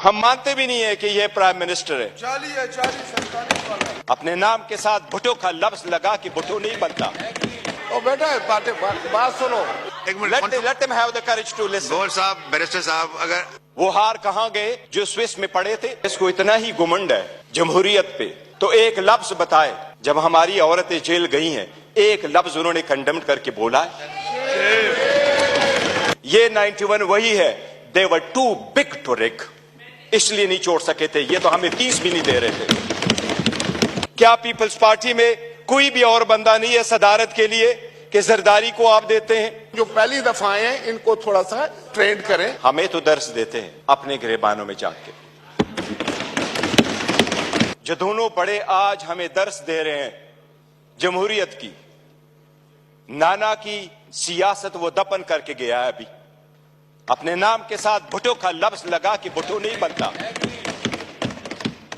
हम मानते भी नहीं है कि ये प्राइम मिनिस्टर है। जाली है, जाली सरकारी। अपने नाम के साथ भुट्टो का लफ्ज लगा कि भुट्टो नहीं बनता। ओ बेटा बात सुनो। एक minute, let them have the courage to listen। Gaur साहब, बैरिस्टर साहब, अगर वो हार कहां गए जो स्विस में पड़े थे। इसको इतना ही घुमंड है जमहूरियत पे, तो एक लफ्ज बताए जब हमारी औरतें जेल गई हैं, एक लफ्ज उन्होंने कंडेम करके बोला है। ये 91 वही है, they were too big to rig, इसलिए नहीं छोड़ सके थे। ये तो हमें 30 भी नहीं दे रहे थे। क्या पीपल्स पार्टी में कोई भी और बंदा नहीं है सदारत के लिए कि जरदारी को आप देते हैं? जो पहली दफा आए हैं इनको थोड़ा सा ट्रेंड करें। हमें तो दर्स देते हैं अपने गिरबानों में जाके। जो दोनों बड़े आज हमें दर्स दे रहे हैं जमहूरियत की। नाना की सियासत वो दफन करके गया है अभी। अपने नाम के साथ भुट्टो का लफ्ज लगा कि भुट्टो नहीं बनता।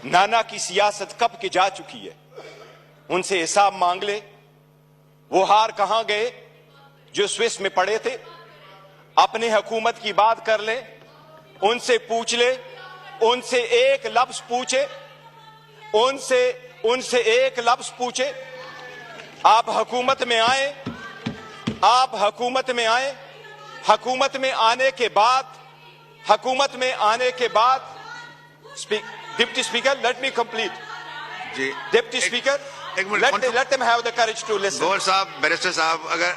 नाना की सियासत कब की जा चुकी है, उनसे हिसाब मांग ले। वो हार कहां गए जो स्विस में पड़े थे? अपने हुकूमत की बात कर ले, उनसे पूछ ले, उनसे एक लफ्ज पूछे, उनसे एक लफ्ज पूछे। आप हुकूमत में आए, हुकूमत में आने के बाद deputy speaker, let me complete. Ji deputy speaker, एक minute, let them have the courage to listen। Gaur साहब, बैरिस्टर साहब, अगर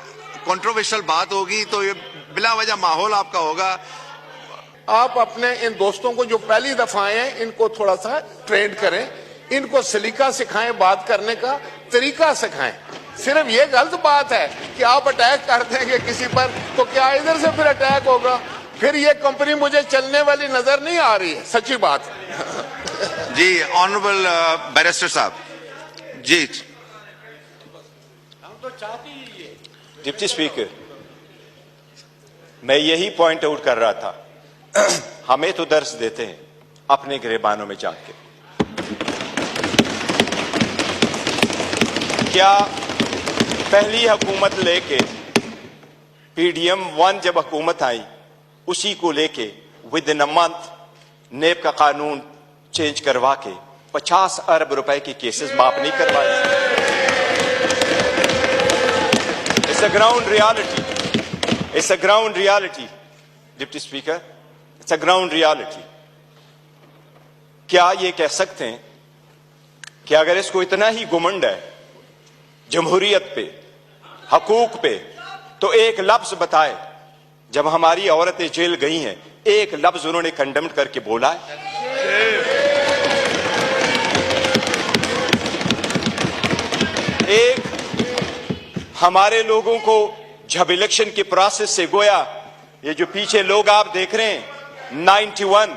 कंट्रोवर्शियल बात होगी तो ये बिला वजह माहौल आपका होगा। आप अपने इन दोस्तों को जो पहली दफा आए हैं इनको थोड़ा सा ट्रेंड करें, इनको सलीका सिखाएं, बात करने का तरीका सिखाएं। सिर्फ ये गलत बात है कि आप अटैक कर देंगे किसी पर, तो क्या इधर से फिर अटैक होगा? फिर ये कंपनी मुझे चलने वाली नजर नहीं आ रही है, सच्ची बात। जी ऑनरेबल बैरिस्टर साहब, जी डिप्टी स्पीकर, मैं यही पॉइंट आउट कर रहा था। हमें तो दर्स देते हैं अपने गिरबानों में जाके। क्या पहली हुकूमत लेके PDM 1 जब हुकूमत आई, उसी को लेके विद इन अ मंथ नेब का कानून चेंज करवा के 50 अरब रुपए के केसेस माफ नहीं करवाए? It's a ground reality, it's a ground reality deputy speaker, it's a ground reality. क्या ये कह सकते हैं कि अगर इसको इतना ही घुमंड है जमहूरियत पे, हकूक पे, तो एक लफ्ज बताए जब हमारी औरतें जेल गई हैं, एक लफ्ज उन्होंने कंडेम करके बोला है? एक हमारे लोगों को जब इलेक्शन के प्रोसेस से गोया, ये जो पीछे लोग आप देख रहे हैं 91,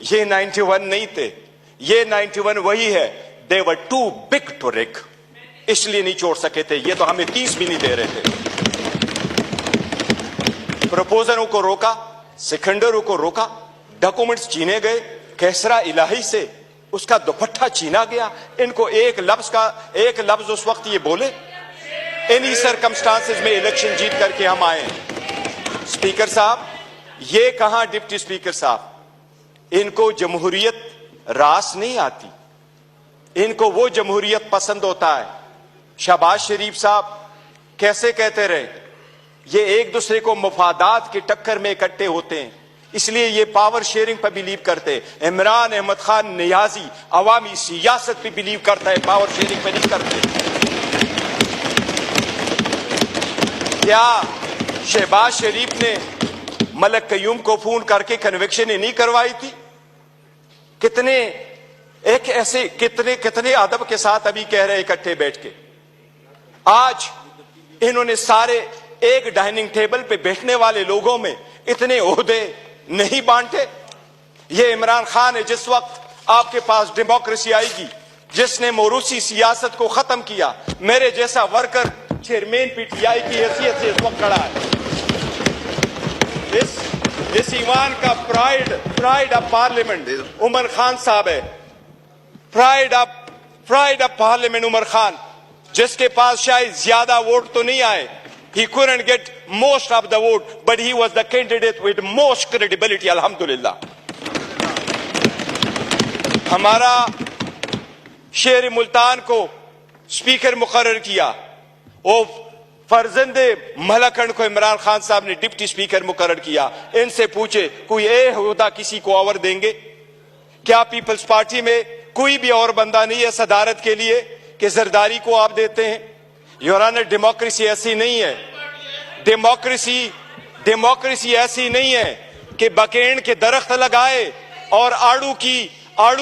ये 91 नहीं थे, ये 91 वही है, they were too big to rig, इसलिए नहीं छोड़ सके थे। ये तो हमें 30 भी नहीं दे रहे थे। प्रपोजरों को रोका, सिकंदरों को रोका, डॉक्यूमेंट्स छीने गए, कैसरा इलाही से उसका दुपट्टा छीना गया। इनको एक लफ्ज उस वक्त ये बोले, इन्हीं सर्कमस्टांसेस में इलेक्शन जीत करके हम आए। स्पीकर साहब, ये कहां डिप्टी स्पीकर साहब, इनको जमहूरियत रास नहीं आती, इनको वो जमहूरियत पसंद होता है। शहबाज शरीफ साहब कैसे कहते रहे, ये एक दूसरे को मफादात के टक्कर में इकट्ठे होते हैं, इसलिए ये पावर शेयरिंग पर बिलीव करते हैं। इमरान अहमद खान नियाजी अवामी सियासत पे बिलीव करता है, पावर शेयरिंग पे नहीं करते। क्या शहबाज शरीफ ने मलक कयूम को फोन करके कन्विक्शन नहीं करवाई थी? कितने अदब के साथ अभी कह रहे इकट्ठे बैठ के। आज इन्होंने सारे एक डाइनिंग टेबल पे बैठने वाले लोगों में इतने ओहदे नहीं बांटे। ये इमरान खान है, जिस वक्त आपके पास डेमोक्रेसी आएगी, जिसने मोरूसी सियासत को खत्म किया, मेरे जैसा वर्कर चेयरमैन PTI की हैसियत से इस वक्त खड़ा है। इस ईवान का pride of parliament Umar Khan साहब है। Pride of parliament Umar Khan, जिसके पास शायद ज्यादा वोट तो नहीं आए, he couldn't get most of the vote, but he was the candidate with most credibility, alhamdulillah। हमारा शेर मुल्तान को स्पीकर मुकर्रर किया, वो फर्जंदे मलकन को इमरान खान साहब ने डिप्टी स्पीकर मुकर्रर किया। इनसे पूछे कोई ओहदा किसी को और देंगे क्या? पीपल्स पार्टी में कोई भी और बंदा नहीं है सदारत के लिए कि जरदारी को आप देते हैं? योर ऑनर, डेमोक्रेसी ऐसी नहीं है। डेमोक्रेसी ऐसी नहीं है कि बकेन के दरख्त लगाए और आड़ू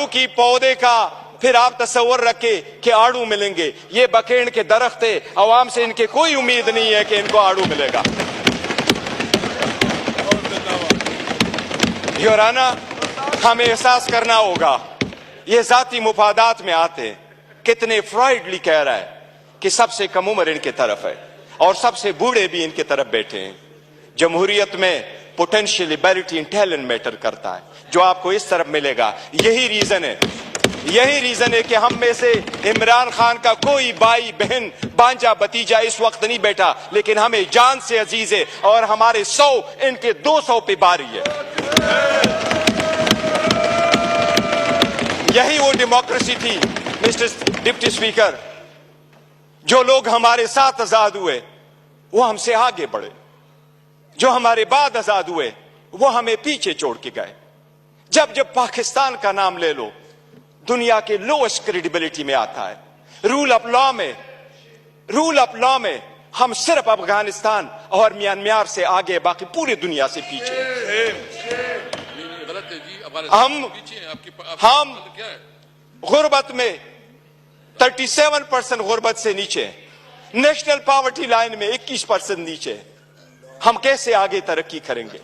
की पौधे का फिर आप तस्वर रखे कि आड़ू मिलेंगे। ये बकेन के दरख्त है, अवाम से इनके कोई उम्मीद नहीं है कि इनको आड़ू मिलेगा। योर ऑनर, हमें एहसास करना होगा ये जाती मुफादात में आते हैं। कितने फ्रॉइडली कह रहा है कि सबसे कम उम्र इनके तरफ है और सबसे बूढ़े भी इनके तरफ बैठे हैं। जमहूरियत में potential ability and talent matter करता है, जो आपको इस तरफ मिलेगा। यही रीजन है कि हम में से इमरान खान का कोई भाई बहन बांजा भतीजा इस वक्त नहीं बैठा, लेकिन हमें जान से अजीज है और हमारे 100 इनके 200 पे बारी है। यही वो डेमोक्रेसी थी मिस्टर डिप्टी स्पीकर। जो लोग हमारे साथ आजाद हुए वो हमसे आगे बढ़े, जो हमारे बाद आजाद हुए वो हमें पीछे छोड़ के गए। जब पाकिस्तान का नाम ले लो, दुनिया के लोएस्ट क्रेडिबिलिटी में आता है। रूल ऑफ लॉ में हम सिर्फ अफगानिस्तान और म्यांमार से आगे, बाकी पूरी दुनिया से पीछे। हम गुर्बत में 37% गुर्बत से नीचे, नेशनल पॉवर्टी लाइन में 21% नीचे। हम कैसे आगे तरक्की करेंगे?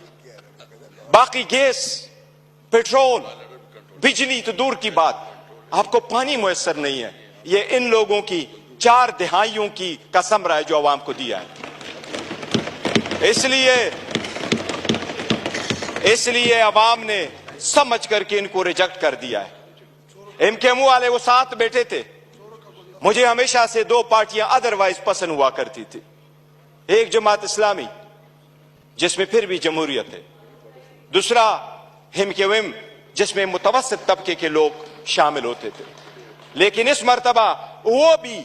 बाकी गैस, पेट्रोल, बिजली तो दूर की बात, आपको पानी मुयस्सर नहीं है। ये इन लोगों की 4 दहाइयों की कसम रहा है जो अवाम को दिया है। इसलिए अवाम ने समझ करके इनको रिजेक्ट कर दिया है। एमकेएम वाले वो साथ बैठे थे। मुझे हमेशा से 2 पार्टियां अदरवाइज पसंद हुआ करती थी। एक जमात इस्लामी जिसमें फिर भी जमहूरियत है, दूसरा एमकेएम जिसमें मुतवस्सित तबके के लोग शामिल होते थे। लेकिन इस मर्तबा वो भी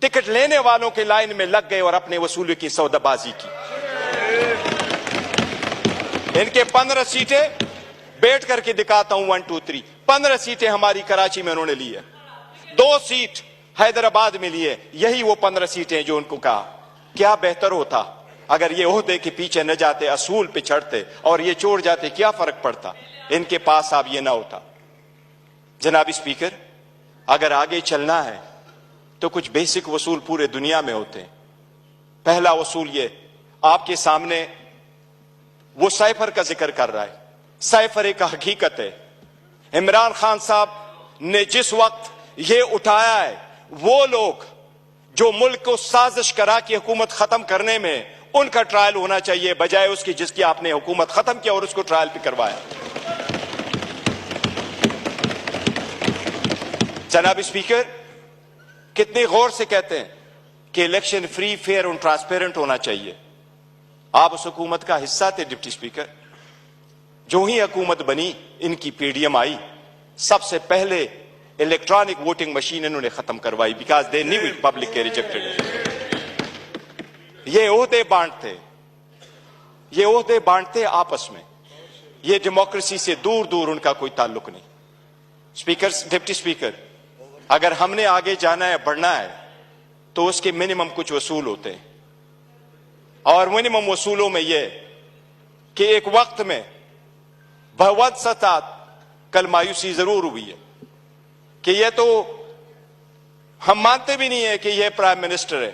टिकट लेने वालों के लाइन में लग गए और अपने वसूली की सौदाबाजी की। इनके 15 सीटें बैठ करके दिखाता हूं, 1 2 3 15 सीटें हमारी कराची में उन्होंने ली है, 2 सीट हैदराबाद में लिए। यही वो 15 सीटें जो उनको कहा क्या बेहतर होता अगर ये ओहदे के पीछे न जाते, असूल पे चढ़ते और ये छोड़ जाते, क्या फर्क पड़ता? इनके पास अब ये ना होता। जनाब स्पीकर, अगर आगे चलना है तो कुछ बेसिक वसूल पूरे दुनिया में होते हैं। पहला वसूल ये आपके सामने वो साइफर का जिक्र कर रहा है। साइफर एक हकीकत है। इमरान खान साहब ने जिस वक्त ये उठाया है, वो लोग जो मुल्क को साजिश करा के हुकूमत खत्म करने में, उनका ट्रायल होना चाहिए बजाय उसकी जिसकी आपने हुकूमत खत्म किया और उसको ट्रायल पे करवाया। जनाब स्पीकर, कितने गौर से कहते हैं कि इलेक्शन फ्री, फेयर और ट्रांसपेरेंट होना चाहिए। आप उस हुकूमत का हिस्सा थे डिप्टी स्पीकर। जो ही हुकूमत बनी, इनकी पीडीएम आई, सबसे पहले इलेक्ट्रॉनिक वोटिंग मशीन इन्होंने खत्म करवाई, because they knew it public के रिजेक्टेड। ये ओहदे बांटते आपस में। ये डेमोक्रेसी से दूर दूर उनका कोई ताल्लुक नहीं। स्पीकर, डिप्टी स्पीकर, अगर हमने आगे जाना है, बढ़ना है, तो उसके मिनिमम कुछ वसूल होते हैं। और मिनिमम वसूलों में यह कि एक वक्त में बहुत सतात कल मायूसी जरूर हुई है कि यह तो हम मानते भी नहीं है कि यह प्राइम मिनिस्टर है।